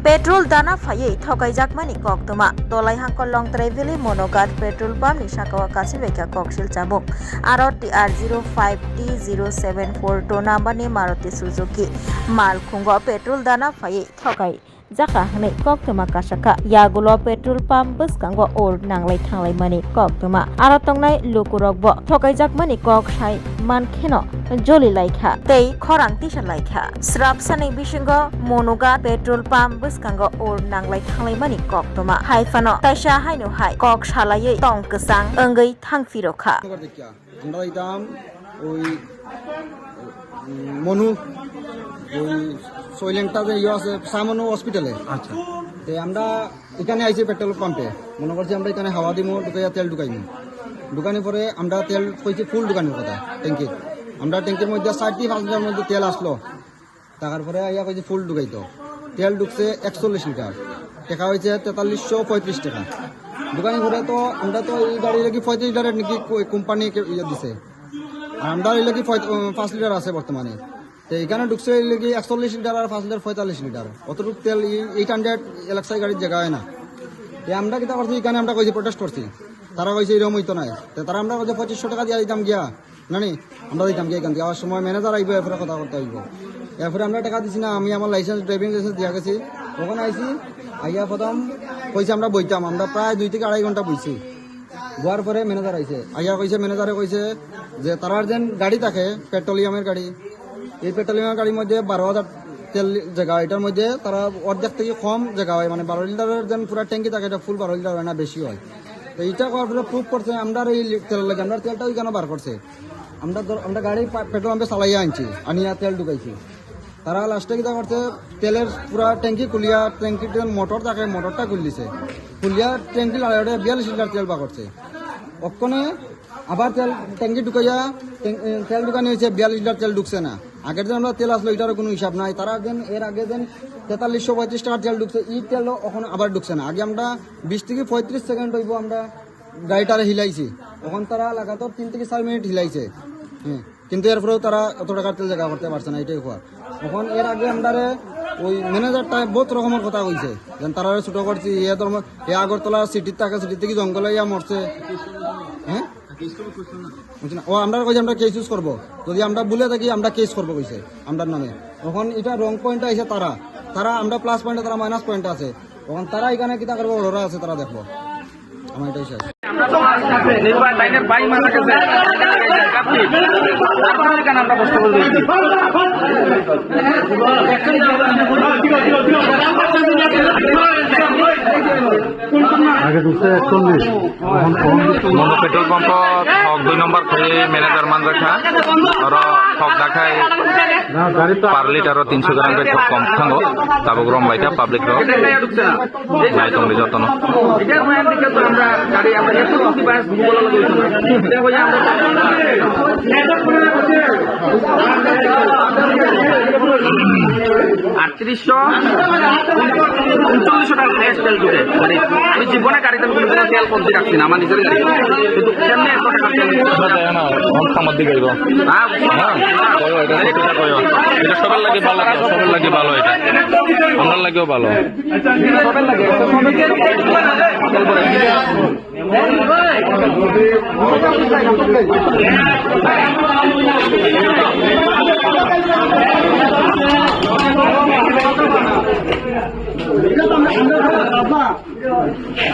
Petrol दाना फायै थगायजाकमानि कक्तमा दलाय हांकर लंतराय भेलि मनोगात petrol pump नि साकावा कासिबायका ककसिल चाबुक आरो TR05D0742 नाम्बारनि मारुति सुजुकी माल खुंगो पेट्रोल दाना फायै थगाय जाका हनै कक्तमा कासाका यागुलो पेट्रोल पाम्प बसकांगो और नांलाय थांलाय मानि कक्तमा आरो तंनाय लुकुरकबो थगायजाकमानि कक साय मानखेनो जलि लायखा तै खरां तिसा लायखा स्राब सानै बिसिंगो मनोगा पेट्रोल पाम्प बसकांगो और नांलाय थांलाय मानि कक्तमा हायफानो ताइसा हायनो हाय कक सालायै तंकसां ओंगै थांफिरखा আমরা দিতাম ওই মনু ওই সৈলেংটা যে ইয়ে আছে সামনু হসপিটালে। আচ্ছা, তো আমরা এখানে আইছি পেট্রোল পাম্পে, মনে করছি আমরা এখানে হাওয়া দিমু, ঢুকাইয়া তেল ঢুকাইমু। ঢুকানোর পরে আমরা তেল কইছি ফুল ঢুকানোর কথা ট্যাঙ্কির। আমরা ট্যাঙ্কির মধ্যে 4-5 লিটার মধ্যে তেল আসলো, টাকার পরে আইয়া কইছি ফুল ঢুকাইতো। তেল ঢুকছে 41 লিটার, টাকা হয়েছে 4335 টাকা। দোকানে ঘুরে তো আমরা তো এই গাড়ি লাগি 35 লিটারের নাকি কোম্পানি ইয়ে দিছে, আর আমরা এই লাগি 5 লিটার আছে বর্তমানে। তো এখানে ঢুকছে এই লাগি 41 লিটার আর 5 লিটার 45 লিটার, অতটুকু তেল 800 এলাকায় গাড়ির জায়গায় না। তো আমরা কিতা করছি, এখানে আমরা কইছি প্রটেস্ট করছি, তারা কইছে এরকম হইতো নাই। তো তারা আমরা কইছে 2500 টাকা দিয়ে দিতাম গিয়া নানি, আমরা দিতাম গিয়া এখান থেকে যাওয়ার সময় ম্যানেজার আইব, এরপরে কথা করতে আইব। এরপরে আমরা টাকা দিছি না, আমি আমার লাইসেন্স ড্রাইভিং লাইসেন্স দিয়া গেছি। ওখানে আইছি, আইয়া প্রথম কইছে আমরা বইতাম, আমরা প্রায় 2 থেকে 2.5 ঘন্টা বইছি। গোয়ার পরে ম্যানেজার আইছে, আইয়া কইছে ম্যানেজারে কইছে যে তারার যেন গাড়ি থাকে পেট্রোলিয়ামের গাড়ি, এই পেট্রোলিয়ামের গাড়ির মধ্যে 12,000 তেল জায়গা, এটার মধ্যে তারা অর্ধেক থেকে কম জায়গা হয়, মানে 12 লিটারের যেন পুরা ট্যাঙ্কি থাকে, এটা ফুল 12 লিটার হয় না, বেশি হয়। তো এইটা করার পরে প্রুভ করছে আমরা এই তেল লাগে, আমরা তেলটা ওইখানে বার করছে। আমরা গাড়ি পেট্রোল পাম্পে চালাইয়া আনছি, আনিয়া তেল ঢুকাইছি। তারা লাস্টে কিতা করছে, তেলের পুরা ট্যাঙ্কি খুলিয়া, ট্যাঙ্কির মোটর থাকে মোটরটা খুললিছে, খুলিয়া ট্যাঙ্কি লাগাই 42 লিটার তেল বার করছে। ওখানে আবার তেল ট্যাঙ্কি ঢুকাইয়া তেল ঢুকানি হয়েছে, 42 লিটার তেল ঢুকছে না। আগের দিন আমরা তেল আসলো এটারও কোনো হিসাব নাই। তারা দেন এর আগে দেন 4335 টাকার তেল ঢুকছে, এই তেল ওখানে আবার ঢুকছে না। আগে আমরা 20 থেকে 35 সেকেন্ড হইব আমরা গাড়িটারে হিলাইছি, তখন তারা লাগাতার 3 থেকে 4 মিনিট হিলাইছে। হ্যাঁ, কিন্তু এরপরেও তারা অত টাকার তেল জায়গা করতে পারছে না, এটাই হওয়ার। তখন এর আগে আমরা ওই ম্যানেজারটা বহুত রকমের কথা কইছে, যেন তারা ছোট করছি, এ আগরতলা সিটির থাকে, সিটি থেকে জঙ্গলে ইয়া মরছে। হ্যাঁ, ও আমরা কইছি আমরা কেস ইউজ করবো, যদি আমরা ভুলে থাকি আমরা কেস করবো কইছে আমরার নামে। তখন এটা রং পয়েন্টে আইসে তারা আমরা প্লাস পয়েন্টে, তারা মাইনাস পয়েন্টে আছে। তখন তারা এখানে কিতা করবো, ওরা আছে, তারা দেখবো। আমার এটাই শেষ। पेट्रोल पंप थक 2 नम्बर खे मैनेजर मान रखा और थक देखाय पर लिटर 300 ग्राम के थक कम थांगो ताबो ग्रम बाइटा पब्लिक रो নাই তোমরা যতন আমরা গাড়ি আমরা এত কিছু বাস ঘুরবো লাগা হইতো না দেখো যে আমরা 3839 টাকা গ্যাস তেল ঢুকে, মানে আমি জীবনে গাড়িতে কোনো তেল কমতি রাখছি না, আমার নিজের গাড়ি, কিন্তু কেমনে এত টাকা তেল দেয় না আমার দিকে যাইব। হ্যাঁ কয়ো এটা সেটা কয়ো, এটা সবার লাগে ভালো, সবার লাগে ভালো, এটা আমার লাগেও ভালো, সবার লাগে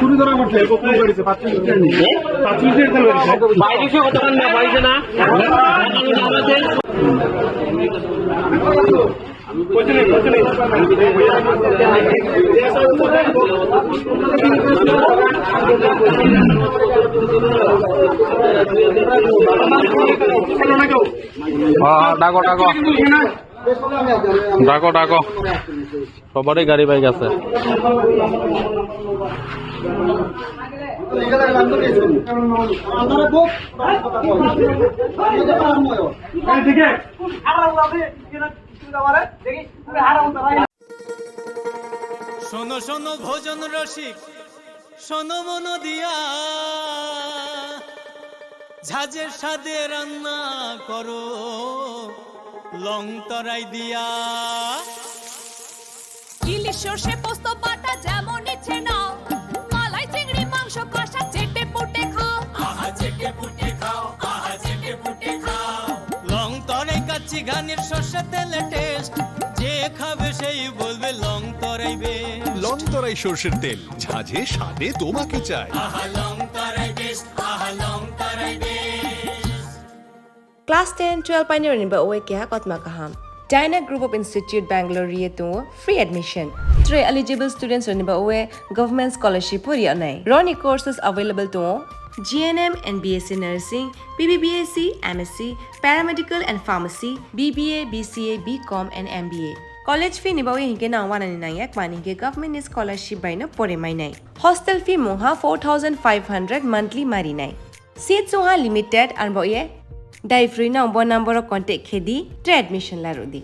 শুরু করা করছে ডাকো ডাকো ডাকো ডাকো সবারই গাড়ি বাইক আছে। শোনো শোনো ভোজন রসিক, শোনো মন দিয়া, ঝাঁঝের সাদে রান্না করো লং তরাই দিয়া। সর্ষে পোস্ত বাটা যেমন ইচ্ছে নাও মালাই চিংড়ি মাংস কষা চেটে পুটে খাও আহা চেটে পুটে খাও আহা চেটে পুটে খাও লং তরাই কাচ্চি ঘানির সর্ষে তেলে টেস্ট যে খাবে সেই বলবে লং তরাই বেশ লং তরাই সর্ষের তেল ঝাঁঝে স্বাদে তোমাকে চাই আহা লং তরাই বেশ আহা লং তরাই বেশ Class 10, 12 pioneer ni ba oe kya kotma kaham. Dyna Group of Institute Bangalore ye to free admission. 3 eligible students ni ba oe government scholarship puri anai. Roni courses available to GNM and BSc Nursing, BBBSc, MSc, Paramedical and Pharmacy, BBA, BCA, BCom and MBA. College fee ni ba oe hinke na wana ni na yak mani ke government scholarship by na pore mai nai. Hostel fee moha 4500 monthly mari nai. Seats oha limited and ba oe Dai free na number contact khedi admission la rodi.